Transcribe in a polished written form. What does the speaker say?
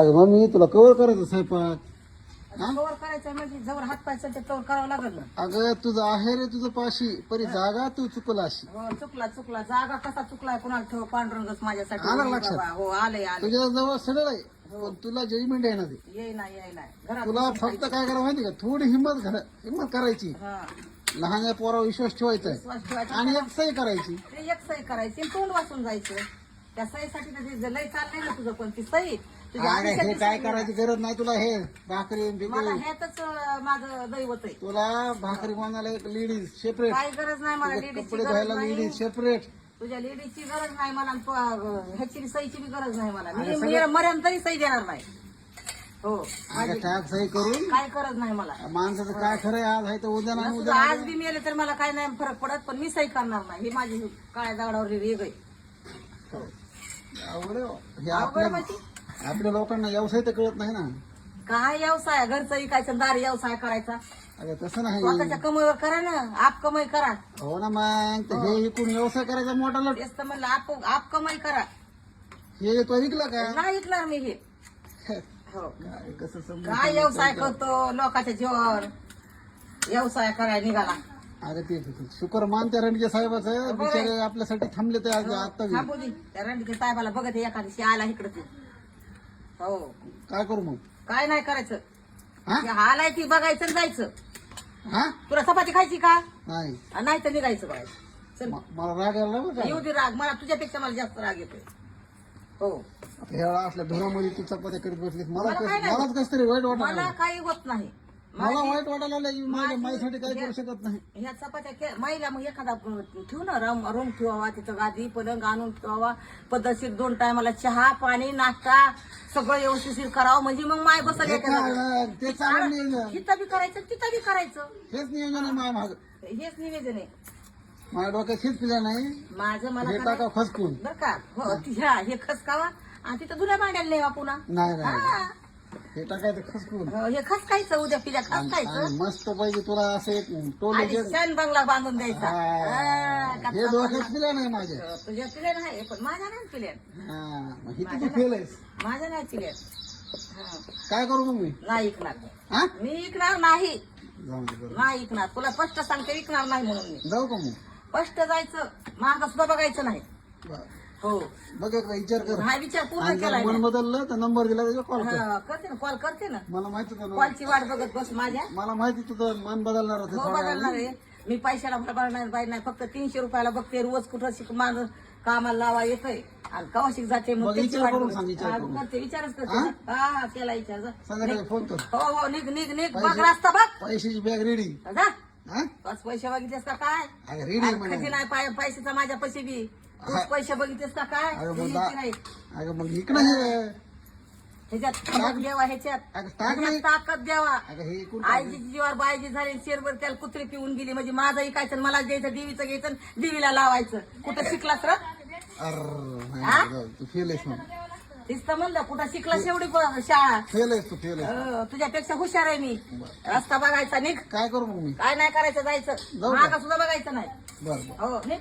अगं मम्मी तुला कवर करायचं स्वयंपाक. कवर करायचं म्हणजे जवळ हात पाय ते कवर करावं लागल ना. अगं तुझं आहे रे तुझं पाशी परी जागा तू चुकला अशी. हो चुकला जागा कसा चुकलाय कुणाला ठेव पांडुरंगच माझ्यासाठी आलं होईल लक्षात? बाबा. हो आले तुझ्या जवळ सडळ आहे पण तुला जजमेंट आहे ना ते. येई ना घरात तुला फक्त काय करावं माहिती का थोडी हिंमत करायची. हा लहान पोरावर विश्वास ठेवायचा आहे विश्वास ठेवायचा. आणि एक सही करायची. ते एक सही करायची आणि तोंड वाचून जायचं. त्या सहीसाठी तर ते लय चाललंय ना तुझं पण ती सही तुझ्या अरे हे आयुष्यातली काय सही करायची गरज नाही तुला. हे भाकरी मला बिकरी ह्यातच माझं दैवत आहे. तुला भाकरी बनवायला एक लेडीज सेपरेट, काही गरज नाही मला लेडीजची कपडे गरज धुवायला नाही. Ladies separate. तुझ्या लेडीजची गरज नाही मला आणि ह्याची सहीची बी गरज नाही मला. अरे मी मर्यादा तरी सही देणार नाही. हो अगं टाक सही करून. काय गरज नाही मला. माणसाचं काय खरंय आज आहे तर उद्या नाही तुझं उद्या आज बी मेले तर मला काय नाही फरक पडत पण मी सही करणार नाही. ही माझी काळ्या दगडावर रेग आहे. अवघड आहे. हे अवघड आपल्या माहिती आपल्या लोकांना व्यवसाय तर कळत नाही ना. काय व्यवसाय घरचं विकायचं दारी व्यवसाय करायचा. अगं तसं नाही. स्वतःच्या कमाईवर करा ना. आप कमाई करा. हो ना मग तर हे इकून व्यवसाय करायचा मोठा लट. तेच तर म्हणलं आप कमाई करा. हे तो विकला का नाही विकणार मी हे. हो काय कसं समजून काय व्यवसाय करतो लोकांच्या जीवावर व्यवसाय करायला निघाला. अरे ते शुकर मानते रणगे साहेबाचं बिचारे आपल्यासाठी थांबले ते आज आता बी. थांबू दे त्या रणजित साहेबाला बघत आहे एका दिवशी आला इकडे तू. हो काय करू मग. काय नाही करायचं. हा ते आलाय ती बघायचं आणि जायचं. हा तुला चपाती खायची का नाही नाही तर निघायचं बघायचं. चल मला राग यायला लागला का. येऊ दे राग मला तुझ्यापेक्षा मला जास्त राग येतोय. हो आता ह्या वेळा असल्या धुरामध्ये तू चपात्या करीत बसलीस मला काय नाही. मलाच कसं तरी वाईट वाटायला मला लागलं. काही होत नाही. मला वाईट वाटायला लागलं की माझ्यासाठी काय करू शकत नाही. ह्या चपात्या महिला मग एखादा ठेवू ना रूम ठेवावा तिथं गादी पलंग आणून ठेवावा पद्धतशीर 2 टायमाला चहा पाणी नाश्ता सगळं व्यवस्थित करावं म्हणजे मग माय बसल एका जागी. ते चालू नियोजन. तिथं बी करायचं तिथं बी करायचं. हेच नियोजन आहे माझ्या माग. हेच निवेदन आहे माझ्या डोक्यात हेच पिल्या नाही. माझं. मला हे काय टाका फसकून. बर का हो हे खसकावा आणि तिथं दुधा भांड्याला नेवा पुन्हा. नाही नाही हा. हे टाकायचं खसकून. हो, हे खसकायचं उद्या पिल्या खसकायचं आणि मस्त पाहिजे तुला असं एक टोले आणि छान बंगला बांधून द्यायचा. हा, हे डोक्यात पिल्या नाही माझ्या. तुझ्या पिल्या नाही पण माझ्या नाही पिल्या. हा मग ही तुझी फेल आहेस. माझ्या नाही पिल्या. काय करू मग मी. नाही ऐकणार. हा मी ऐकणार नाही. जाऊ दे बरं. नाही ऐकणार. तुला स्पष्ट सांगते ऐकणार नाही म्हणून मी. जाऊ का मग. स्पष्ट जायचं माग सुद्धा बघायचं नाही. बरं. हो बघ एकदा विचार कर. हा विचार पूर्ण आणि जर केलाय मन मी. बदललं तर नंबर दिला त्याच्या कॉल कर. हा, करते ना कॉल करते ना. मला माहिती होतं ना. कॉलची वाट बघत बस माझ्या. मला माहिती तुझं मन बदलणार होतं हो थोड्या बदलणार वेळाने. आहे. मी पैशाला बदलणार बाई नाही. फक्त 300 रुपयाला बघते रोज कुठं शिक माझं कामाला लावा येतंय आणि कवाशिक जाते मग त्याची विचार वाट करून बघते. सांग, विचार हा, करून. करते विचारच करते. हा त्याला विचार जा. संध्याकाळी फोन कर. हो हो निघ निघ निघ बघ पैसे- रस्ता बघ पैशाची बॅग रेडी. जा. हा बस पैसे बघितलेस का काय. अगं रेडी म्हणे. खजी नाही पैशाचा माझ्या पैसे बी तूच हा. पैसे बघितलेस का काय. अगं ते मग लिहिते नाही. अगं मग इकडं हे. ह्याच्यात ताकद द्यावा ह्याच्यात. अगं टाक नाही. ह्याच्यात ताकद द्यावा. अगं हे इकडून आईची जीवावर बायची झाली शेरभर त्याला कुत्री पिऊन गेली म्हणजे माझं ऐकायचं आणि मला द्यायचं देवीचं घ्यायचं आणि देवीला लावायचं. कुठं शिकलास र. हा? तू फेल आहेस मग. तीच तर म्हणलं कुठं शिकलास एवढी शाळा. फेल आहेस तू फेल आहेस. तुझ्यापेक्षा हुशार आहे मी. रस्ता बघायचा निघ. काय करू मग मी. काय नाही करायचं जायचं. जाऊ का? मागं सुद्धा बघायचं नाही. बरं बरं. हो निघ.